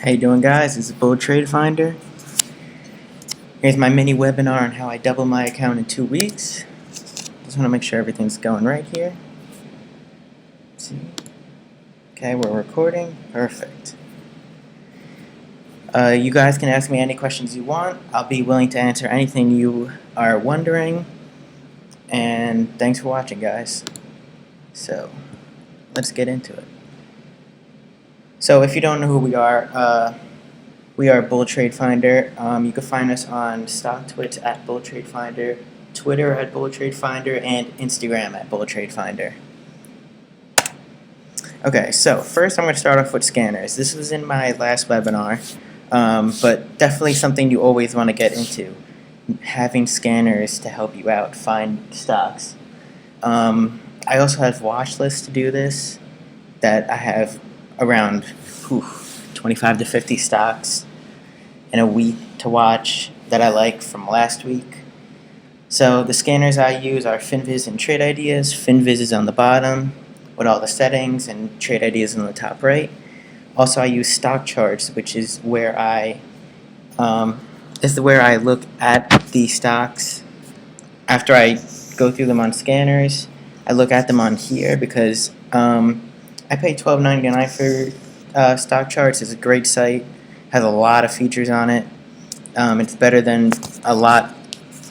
How you doing, guys? This is BullTradeFinder. Here's my mini webinar on how I double my account in 2 weeks. Just want to make sure everything's going right here. Let's see. Okay, we're recording. Perfect. You guys can ask me any questions you want. I'll be willing to answer anything you are wondering. And thanks for watching, guys. So, let's get into it. So, if you don't know who we are BullTradeFinder. You can find us on StockTwits at BullTradeFinder, Twitter at BullTradeFinder, and Instagram at BullTradeFinder. Okay, so first I'm going to start off with scanners. This was in my last webinar, but definitely something you always want to get into, having scanners to help you out find stocks. I also have watch lists to do this, that I have around 25 to 50 stocks in a week to watch that I like from last week. So the scanners I use are FinViz and Trade Ideas. FinViz is on the bottom with all the settings, and Trade Ideas on the top right. Also, I use stock charts, which is where I look at the stocks after I go through them on scanners. I look at them on here because I pay $12.99 for stock charts. It's a great site, has a lot of features on it. It's better than a lot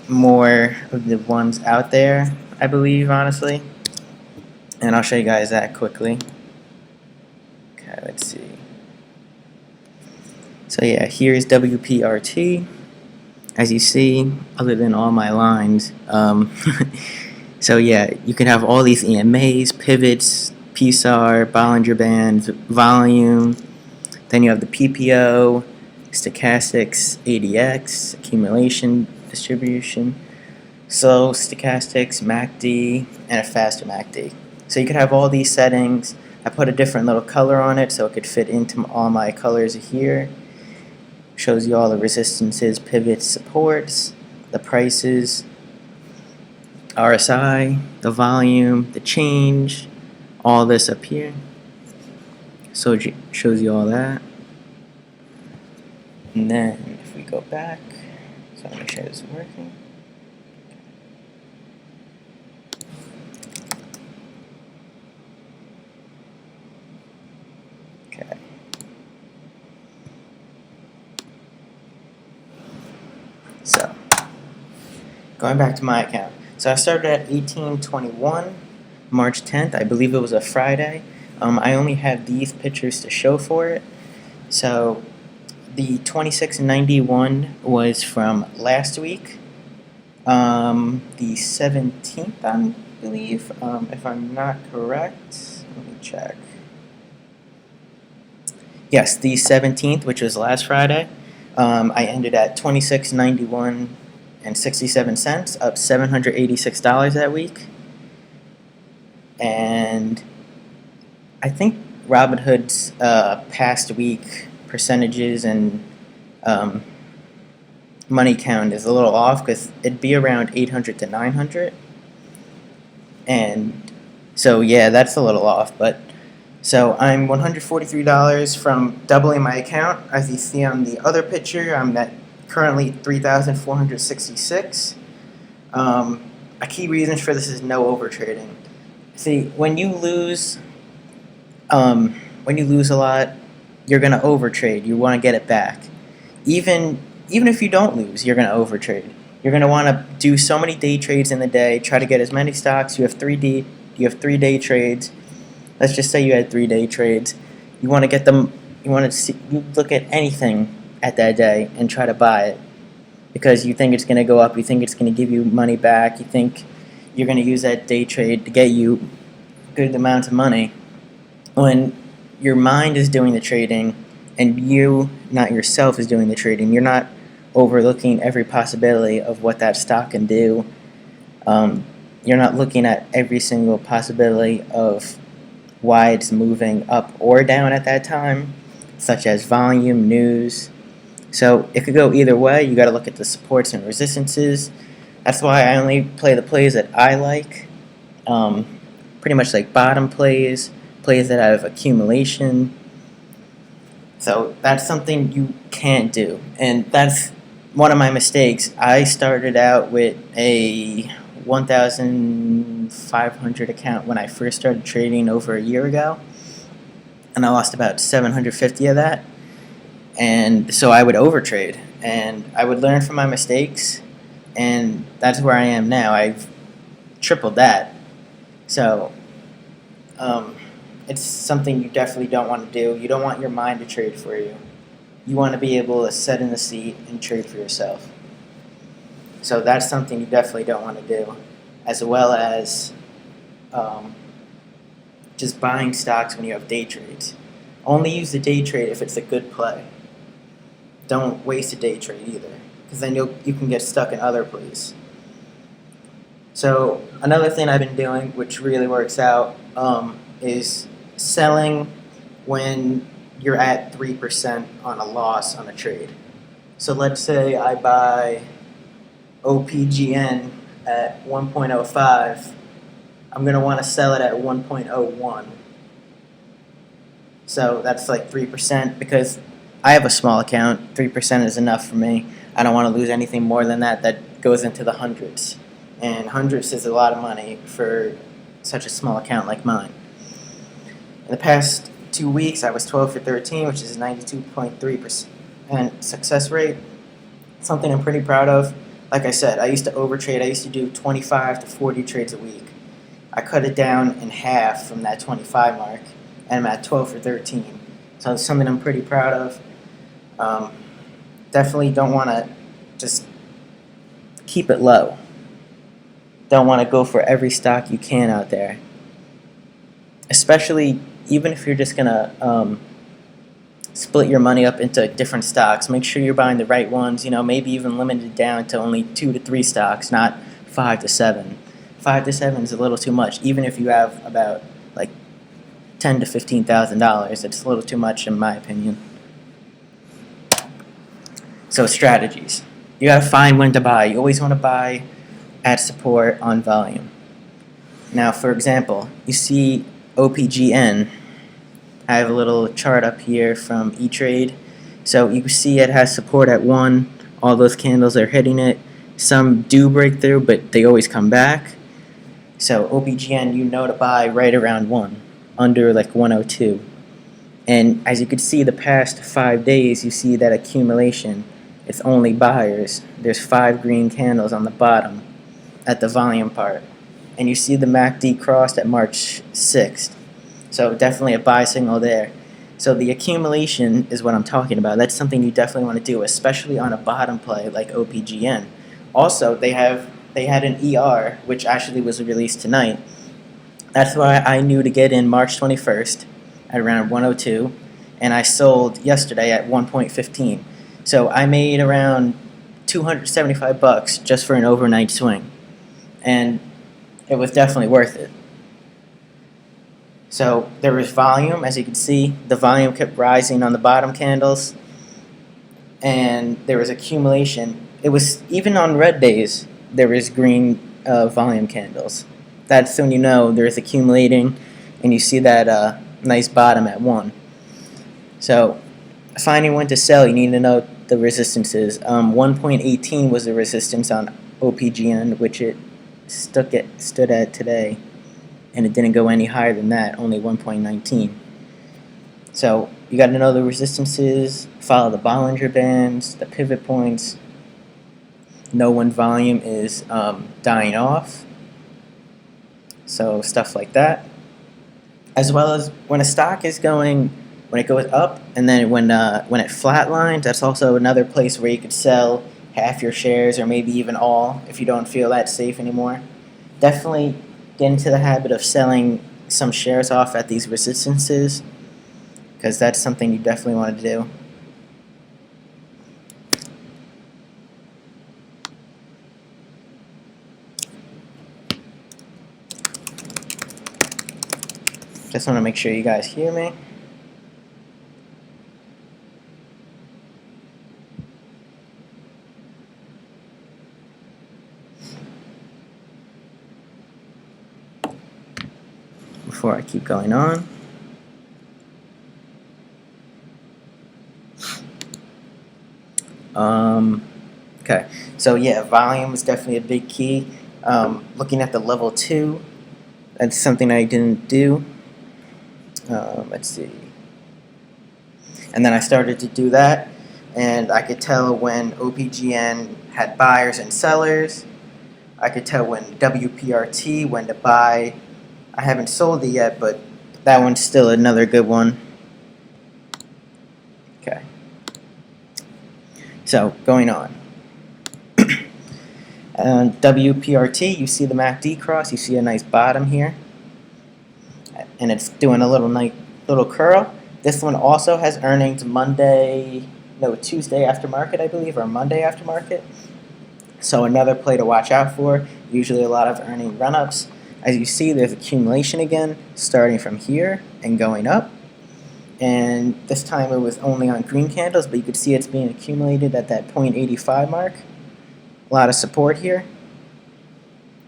more of the ones out there, I believe, honestly. And I'll show you guys that quickly. Okay, let's see. So yeah, here's WPRT. As you see, other than all my lines. So yeah, you can have all these EMAs, pivots, PSAR, Bollinger Bands, volume. Then you have the PPO, stochastics, ADX, accumulation, distribution, slow stochastics, MACD, and a faster MACD. So you could have all these settings. I put a different little color on it so it could fit into all my colors here. Shows you all the resistances, pivots, supports, the prices, RSI, the volume, the change, all this up here. So it shows you all that. And then if we go back, so let me make sure this is working. Okay. So, going back to my account. So I started at 1821, March 10th. I believe it was a Friday. I only have these pictures to show for it. So the 2691 was from last week. The 17th, I believe, if I'm not correct. Let me check. Yes, the 17th, which was last Friday. I ended at 2691 and 67 cents, up $786 that week. And I think Robinhood's past week percentages and money count is a little off because it'd be around 800 to 900. And so, yeah, that's a little off. But so I'm $143 from doubling my account. As you see on the other picture, I'm at currently 3,466. A key reason for this is no overtrading. See, when you lose a lot, you're gonna overtrade. You want to get it back. Even if you don't lose, you're gonna overtrade. You're gonna want to do so many day trades in the day. Try to get as many stocks. You have 3-day trades. Let's just say you had 3-day trades. You want to get them. You look at anything at that day and try to buy it because you think it's gonna go up. You think it's gonna give you money back. You think you're going to use that day trade to get you good amounts of money, when your mind is doing the trading and you, not yourself, is doing the trading. You're not overlooking every possibility of what that stock can do. You're not looking at every single possibility of why it's moving up or down at that time, such as volume, news. So it could go either way. You got to look at the supports and resistances. That's why I only play the plays that I like, pretty much like bottom plays that have accumulation, So that's something you can't do, and that's one of my mistakes. I started out with a 1,500 account when I first started trading over a year ago, and I lost about 750 of that. And so I would overtrade, and I would learn from my mistakes, and that's where I am now. I've tripled that. So um, it's something you definitely don't want to do. You don't want your mind to trade for you. You want to be able to sit in the seat and trade for yourself. So that's something you definitely don't want to do, as well as um, just buying stocks when you have day trades. Only use the day trade if it's a good play. Don't waste a day trade either, because then you can get stuck in other plays. So another thing I've been doing, which really works out, is selling when you're at 3% on a loss on a trade. So let's say I buy OPGN at 1.05. I'm going to want to sell it at 1.01. So that's like 3%, because I have a small account. 3% is enough for me. I don't want to lose anything more than that. That goes into the hundreds. And hundreds is a lot of money for such a small account like mine. In the past 2 weeks, I was 12 for 13, which is a 92.3% success rate. Something I'm pretty proud of. Like I said, I used to overtrade. I used to do 25 to 40 trades a week. I cut it down in half from that 25 mark, and I'm at 12 for 13. So it's something I'm pretty proud of. Definitely don't want to just keep it low. Don't want to go for every stock you can out there. Especially even if you're just going to split your money up into different stocks. Make sure you're buying the right ones. Maybe even limit it down to only 2 to 3 stocks, not 5 to 7. 5 to 7 is a little too much. Even if you have about like $10,000 to $15,000, it's a little too much in my opinion. So strategies. You gotta find when to buy. You always want to buy at support on volume. Now, for example, you see OPGN. I have a little chart up here from E-Trade. So you can see it has support at 1. All those candles are hitting it. Some do break through, but they always come back. So OPGN, you know to buy right around 1, under like 102. And as you can see, the past 5 days, you see that accumulation. It's only buyers. There's 5 green candles on the bottom at the volume part. And you see the MACD crossed at March 6th. So definitely a buy signal there. So the accumulation is what I'm talking about. That's something you definitely want to do, especially on a bottom play like OPGN. Also, they had an ER, which actually was released tonight. That's why I knew to get in March 21st at around 102, and I sold yesterday at 1.15. So I made around $275 just for an overnight swing, and it was definitely worth it. So there was volume, as you can see. The volume kept rising on the bottom candles, and there was accumulation. It was even on red days there was green volume candles. That's when you know there's accumulating, and you see that nice bottom at 1. So finding when to sell, you need to know the resistances. 1.18 was the resistance on OPGN, which it stood at today, and it didn't go any higher than that, only 1.19. So you got to know the resistances, follow the Bollinger Bands, the pivot points, know when volume is dying off, so stuff like that. As well as when a stock is going, when it goes up, and then when it flatlines, that's also another place where you could sell half your shares or maybe even all if you don't feel that safe anymore. Definitely get into the habit of selling some shares off at these resistances, because that's something you definitely want to do. Just want to make sure you guys hear me. Before I keep going on. Okay, so yeah, volume is definitely a big key. Looking at the level 2, that's something I didn't do. Let's see. And then I started to do that, and I could tell when OPGN had buyers and sellers. I could tell when WPRT, when to buy. I haven't sold it yet, but that one's still another good one. Okay. So, going on. And WPRT, you see the MACD cross, you see a nice bottom here, and it's doing a little curl. This one also has earnings Tuesday after market, I believe, or Monday after market. So another play to watch out for. Usually a lot of earning run-ups. As you see, there's accumulation again, starting from here and going up. And this time it was only on green candles, but you could see it's being accumulated at that 0.85 mark. A lot of support here.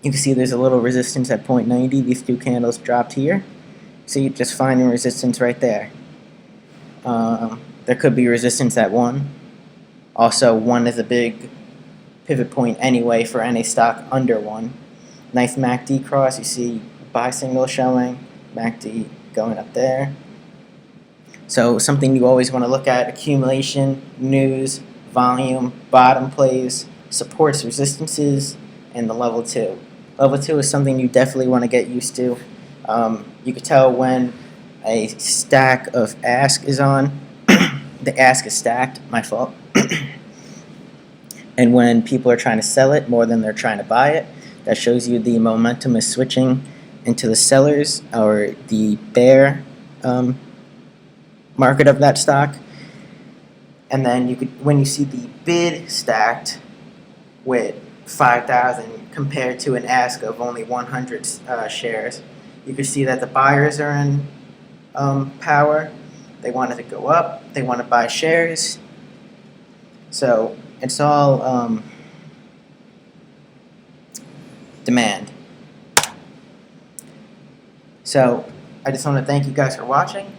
You can see there's a little resistance at 0.90. These two candles dropped here. See, just finding resistance right there. There could be resistance at 1. Also, 1 is a big pivot point anyway for any stock under 1. Nice MACD cross. You see buy signal showing. MACD going up there. So something you always want to look at: accumulation, news, volume, bottom plays, supports, resistances, and the level 2. Level 2 is something you definitely want to get used to. You can tell when a stack of ask is on. The ask is stacked, my fault. And when people are trying to sell it more than they're trying to buy it, that shows you the momentum is switching into the sellers or the bear market of that stock. And then when you see the bid stacked with 5,000 compared to an ask of only 100 shares, you can see that the buyers are in power. They want it to go up. They want to buy shares. So it's all demand. So I just want to thank you guys for watching.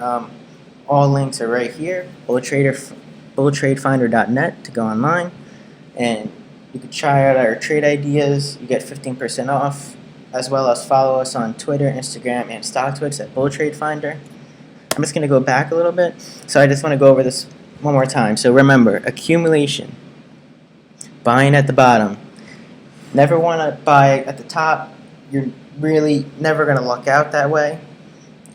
All links are right here. BullTradeFinder.net to go online, and you can try out our trade ideas. You get 15% off, as well as follow us on Twitter, Instagram, and StockTwits at BullTradeFinder. I'm just going to go back a little bit. So I just want to go over this one more time. So remember, accumulation, buying at the bottom. Never want to buy at the top. You're really never going to luck out that way.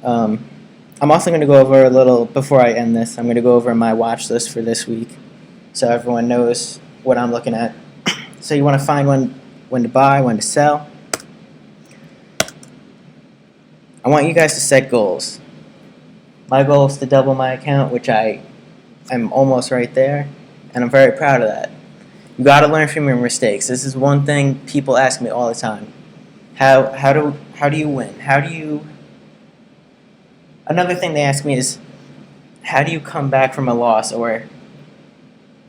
I'm also going to go over a little, before I end this, I'm going to go over my watch list for this week so everyone knows what I'm looking at. So you want to find when to buy, when to sell. I want you guys to set goals. My goal is to double my account, which I'm almost right there, and I'm very proud of that. You got to learn from your mistakes. This is one thing people ask me all the time. How do you win? Another thing they ask me is, how do you come back from a loss? Or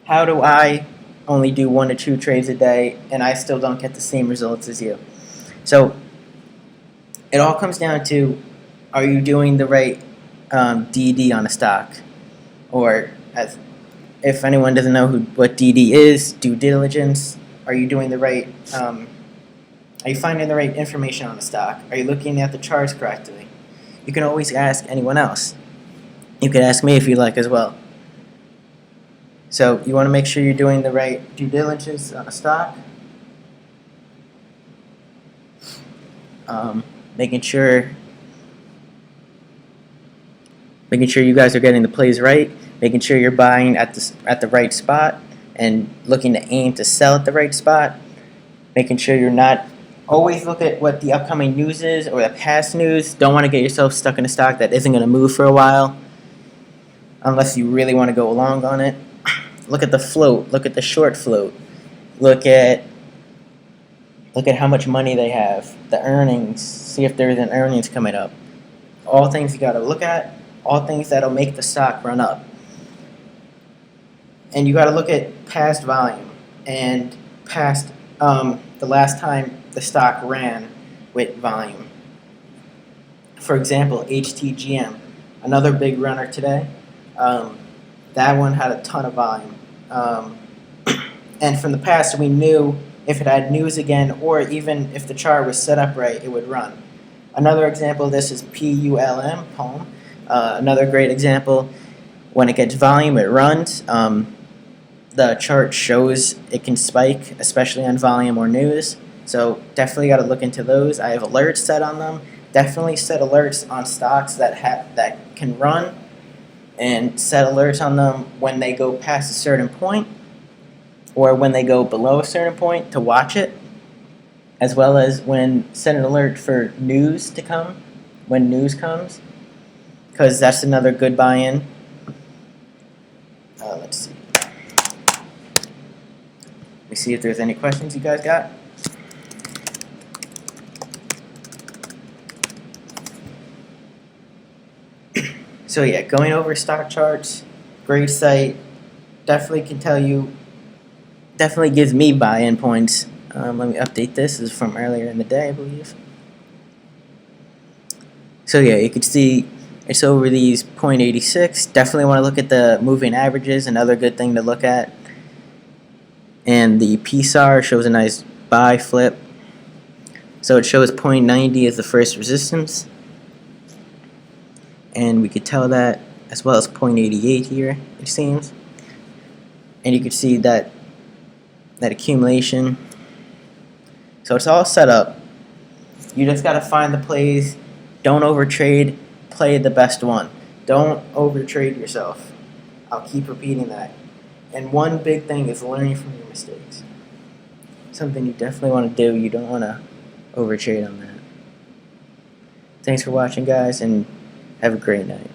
how do I only do 1 to 2 trades a day and I still don't get the same results as you? So it all comes down to, are you doing the right DD on a stock? Or, if anyone doesn't know what DD is, due diligence. Are you doing the right? Are you finding the right information on the stock? Are you looking at the charts correctly? You can always ask anyone else. You can ask me if you like as well. So you want to make sure you're doing the right due diligence on a stock. Making sure you guys are getting the plays right. Making sure you're buying at the right spot and looking to aim to sell at the right spot. Making sure you're not always look at what the upcoming news is or the past news. Don't want to get yourself stuck in a stock that isn't going to move for a while unless you really want to go long on it. Look at the float. Look at the short float. Look at how much money they have. The earnings. See if there's an earnings coming up. All things you got to look at. All things that'll make the stock run up. And you got to look at past volume and past the last time the stock ran with volume. For example, HTGM, another big runner today. That one had a ton of volume. And from the past, we knew if it had news again, or even if the chart was set up right, it would run. Another example of this is PULM, PULM. Another great example, when it gets volume, it runs. The chart shows it can spike, especially on volume or news. So definitely got to look into those. I have alerts set on them. Definitely set alerts on stocks that can run, and set alerts on them when they go past a certain point or when they go below a certain point to watch it, as well as when set an alert for news to come when news comes, because that's another good buy-in. Let's see. Let me see if there's any questions you guys got. So yeah, going over stock charts, great site. Definitely can tell you, definitely gives me buy-in points. Let me update this. This is from earlier in the day, I believe. So yeah, you can see it's over these 0.86. Definitely want to look at the moving averages, another good thing to look at. And the PSAR shows a nice buy flip. So it shows 0.90 as the first resistance. And we could tell that, as well as 0.88 here, it seems. And you can see that accumulation. So it's all set up. You just got to find the plays. Don't overtrade. Play the best one. Don't overtrade yourself. I'll keep repeating that. And one big thing is learning from your mistakes. Something you definitely want to do. You don't want to overtrade on that. Thanks for watching, guys, and have a great night.